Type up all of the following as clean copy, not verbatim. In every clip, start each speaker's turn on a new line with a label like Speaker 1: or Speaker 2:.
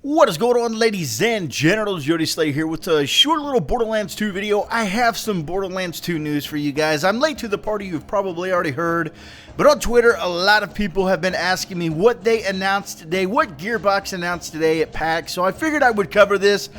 Speaker 1: What is going on, ladies and genitals? YOTESLAYA here with a short little Borderlands 2 video. I have some Borderlands 2 news for you guys. I'm late to the party, you've probably already heard, but on Twitter a lot of people have been asking me what they announced today, what Gearbox announced today at PAX, so I figured I would cover this.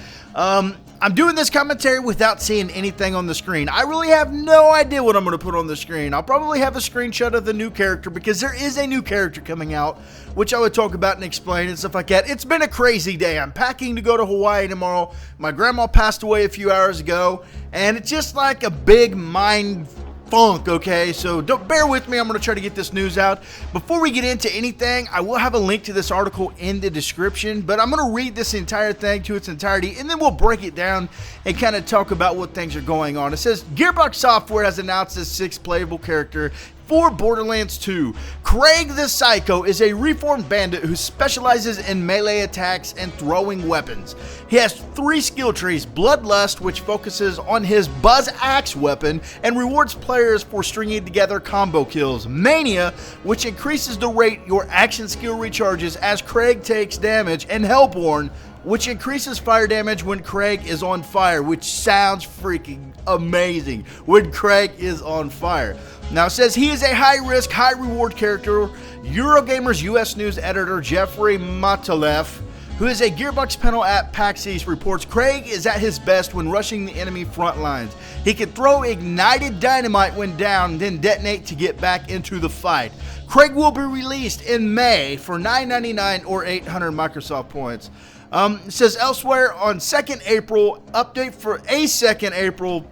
Speaker 1: I'm doing this commentary without seeing anything on the screen. I really have no idea what I'm going to put on the screen. I'll probably have a screenshot of the new character because there is a new character coming out, which I would talk about and explain and stuff like that. It's been a crazy day. I'm packing to go to Hawaii tomorrow. My grandma passed away a few hours ago, and it's just like a big mind funk, okay? So don't bear with me. I'm going to try to get this news out. Before we get into anything, I will have a link to this article in the description, but I'm going to read this entire thing to its entirety, and then we'll break it down and kind of talk about what things are going on. It says, Gearbox Software has announced a sixth playable character for Borderlands 2. Krieg the Psycho is a reformed bandit who specializes in melee attacks and throwing weapons. He has 3 skill trees: Bloodlust, which focuses on his buzz axe weapon and rewards players for stringing together combo kills; Mania, which increases the rate your action skill recharges as Krieg takes damage; and Hellborn, which increases fire damage when Krieg is on fire, which sounds freaking amazing when Krieg is on fire. Now it says he is a high-risk, high-reward character. Eurogamer's US News editor Jeffrey Matalev, who is a Gearbox panel at PAX East, reports Krieg is at his best when rushing the enemy front lines. He can throw ignited dynamite when down, then detonate to get back into the fight. Krieg will be released in May for $9.99 or 800 Microsoft points. It says elsewhere on 2nd April, update for PS3,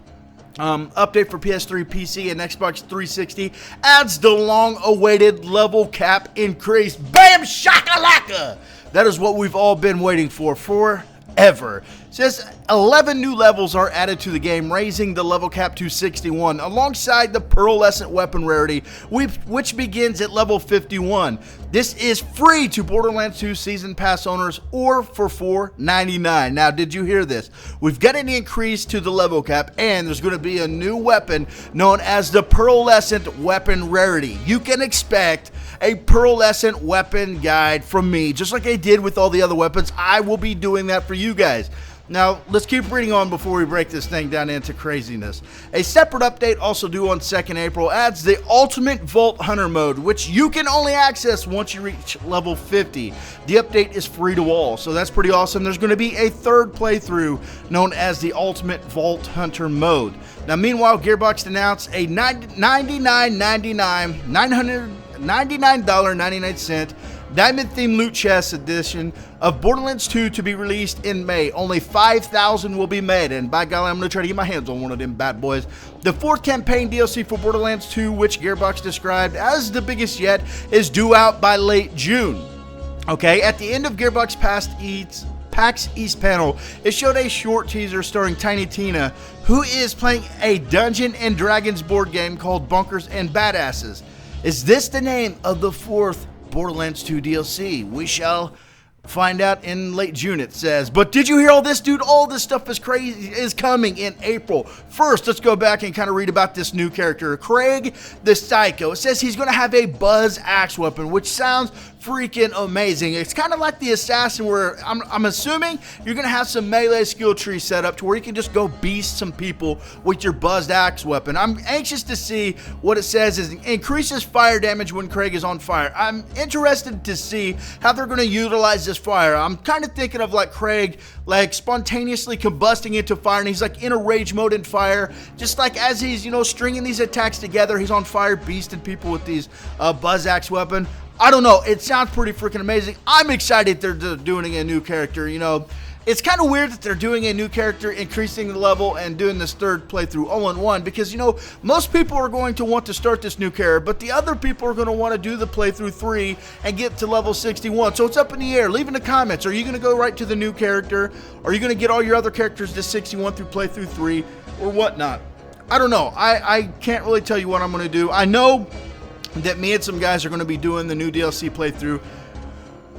Speaker 1: PC, and Xbox 360 adds the long-awaited level cap increase. Bam shakalaka! That is what we've all been waiting for forever. It says 11 new levels are added to the game, raising the level cap to 61, alongside the Pearlescent weapon rarity, which begins at level 51. This is free to Borderlands 2 Season Pass owners or for $4.99. Now, did you hear this? We've got an increase to the level cap, and there's going to be a new weapon known as the Pearlescent weapon rarity. You can expect a Pearlescent weapon guide from me, just like I did with all the other weapons. I will be doing that for you guys. Now, let's keep reading on before we break this thing down into craziness. A separate update, also due on 2nd April, adds the Ultimate Vault Hunter mode, which you can only access once you reach level 50. The update is free to all, so that's pretty awesome. There's going to be a third playthrough known as the Ultimate Vault Hunter mode. Now, meanwhile, Gearbox announced a $99.99 Diamond Theme Loot Chest Edition of Borderlands 2 to be released in May. Only 5,000 will be made, and by golly, I'm going to try to get my hands on one of them bad boys. The 4th campaign DLC for Borderlands 2, which Gearbox described as the biggest yet, is due out by late June. Okay, at the end of Gearbox PAX East panel, it showed a short teaser starring Tiny Tina, who is playing a Dungeons & Dragons board game called Bunkers and Badasses. Is this the name of the 4th Borderlands 2 DLC? We shall find out in late June, it says. But did you hear all this, dude? All this stuff is coming in April. First, let's go back and kind of read about this new character, Krieg the Psycho. It says he's going to have a buzz axe weapon, which sounds freaking amazing. It's kind of like the assassin, where I'm assuming you're going to have some melee skill tree set up to where you can just go beast some people with your buzzed axe weapon. I'm anxious to see what it says is increases fire damage when Krieg is on fire. I'm interested to see how they're going to utilize this fire. I'm kind of thinking of like Krieg like spontaneously combusting into fire, and he's like in a rage mode in fire, just like as he's, you know, stringing these attacks together, he's on fire beasting people with these buzz axe weapon. I don't know, it sounds pretty freaking amazing. I'm excited they're doing a new character. You know, it's kind of weird that they're doing a new character, increasing the level, and doing this third playthrough all in one, because, you know, most people are going to want to start this new character, but the other people are going to want to do the playthrough 3 and get to level 61. So it's up in the air. Leave in the comments. Are you going to go right to the new character? Are you going to get all your other characters to 61 through playthrough 3 or whatnot? I don't know. I can't really tell you what I'm going to do. I know that me and some guys are going to be doing the new DLC playthrough,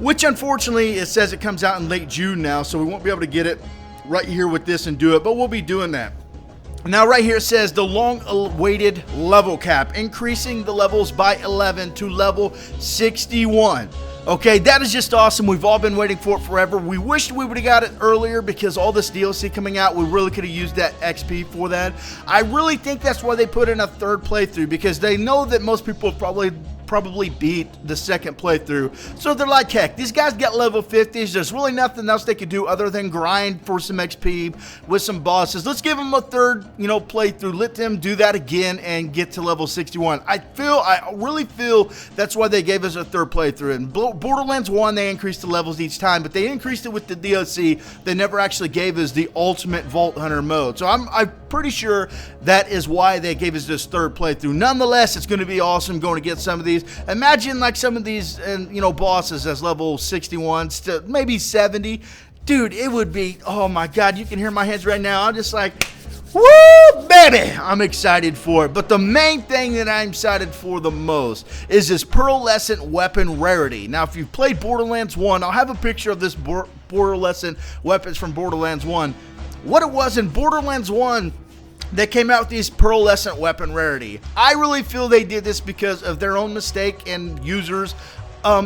Speaker 1: which unfortunately it says it comes out in late June now, so we won't be able to get it right here with this and do it, but we'll be doing that. Now right here it says the long-awaited level cap, increasing the levels by 11 to level 61. Okay, that is just awesome. We've all been waiting for it forever. We wished we would have got it earlier because all this DLC coming out, we really could have used that XP for that. I really think that's why they put in a third playthrough, because they know that most people probably beat the second playthrough. So they're like, heck, these guys got level 50s. There's really nothing else they could do other than grind for some XP with some bosses. Let's give them a third, playthrough. Let them do that again and get to level 61. I really feel that's why they gave us a third playthrough. In Borderlands 1, they increased the levels each time, but they increased it with the DLC. They never actually gave us the ultimate Vault Hunter mode. So I'm pretty sure that is why they gave us this third playthrough. Nonetheless, it's going to be awesome going to get some of these. Imagine like some of these bosses as level 61, maybe 70. Dude, it would be, oh my god, you can hear my hands right now. I'm just like, woo, baby, I'm excited for it. But the main thing that I'm excited for the most is this Pearlescent weapon rarity. Now, if you've played Borderlands 1, I'll have a picture of this Pearlescent weapons from Borderlands 1. What it was in Borderlands 1, they came out with these Pearlescent weapon rarity. I really feel they did this because of their own mistake and users'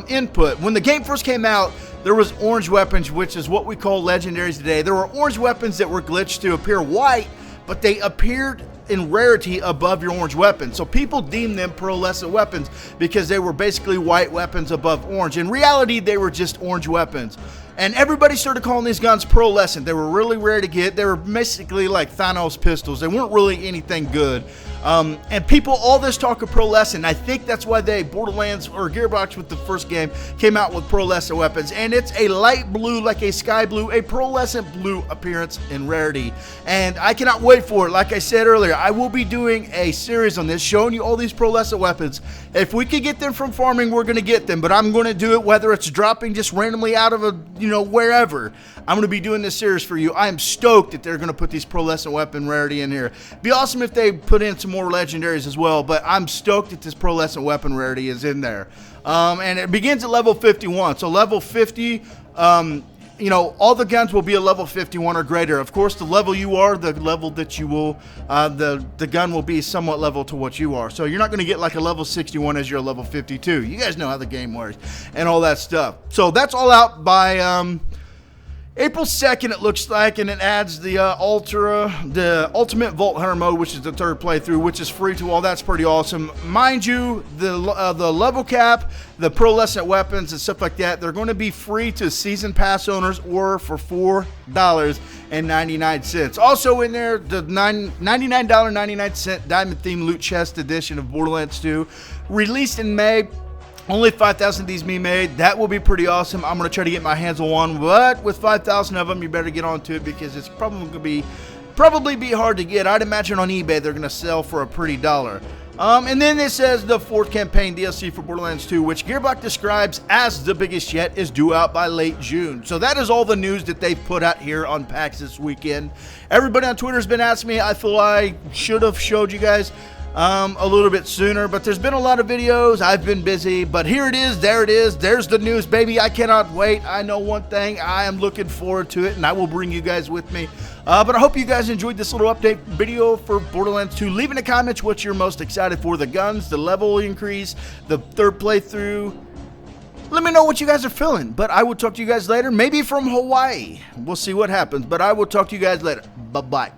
Speaker 1: input. When the game first came out, there was orange weapons, which is what we call legendaries today. There were orange weapons that were glitched to appear white, but they appeared in rarity above your orange weapon. So people deemed them Pearlescent weapons because they were basically white weapons above orange. In reality, they were just orange weapons. And everybody started calling these guns Pearlescent. They were really rare to get. They were basically like Thanos pistols. They weren't really anything good. And people, all this talk of Pearlescent, I think that's why Borderlands or Gearbox with the first game came out with Pearlescent weapons. And it's a light blue, like a sky blue, a Pearlescent blue appearance in rarity. And I cannot wait for it. Like I said earlier, I will be doing a series on this, showing you all these Pearlescent weapons. If we could get them from farming, we're going to get them. But I'm going to do it whether it's dropping just randomly out of a, wherever. I'm going to be doing this series for you. I am stoked that they're going to put these Pearlescent weapon rarity in here. Be awesome if they put in some more legendaries as well, but I'm stoked that this Pearlescent weapon rarity is in there. And it begins at level 51. So level 50, all the guns will be a level 51 or greater. Of course, the level you are, the level that you will, the gun will be somewhat level to what you are. So you're not going to get like a level 61 as you're a level 52. You guys know how the game works and all that stuff. So that's all out by April 2nd, it looks like, and it adds the Ultimate Vault Hunter mode, which is the third playthrough, which is free to all. That's pretty awesome. Mind you, the level cap, the Pearlescent weapons, and stuff like that, they're going to be free to Season Pass owners or for $4.99. Also in there, the $99.99 Diamond Theme Loot Chest Edition of Borderlands 2, released in May. Only 5,000 of these be made. That will be pretty awesome. I'm going to try to get my hands on one, but with 5,000 of them, you better get onto it because it's probably going to be hard to get. I'd imagine on eBay they're going to sell for a pretty dollar. And then it says the fourth campaign DLC for Borderlands 2, which Gearbox describes as the biggest yet, is due out by late June. So that is all the news that they've put out here on PAX this weekend. Everybody on Twitter has been asking me. I feel I should have showed you guys a little bit sooner, but there's been a lot of videos. I've been busy, but here it is. There it is. There's the news, baby. I cannot wait. I know one thing. I am looking forward to it, and I will bring you guys with me. But I hope you guys enjoyed this little update video for Borderlands 2. Leave in the comments what you're most excited for. The guns, the level increase, the third playthrough. Let me know what you guys are feeling. But I will talk to you guys later. Maybe from Hawaii. We'll see what happens. But I will talk to you guys later. Bye-bye.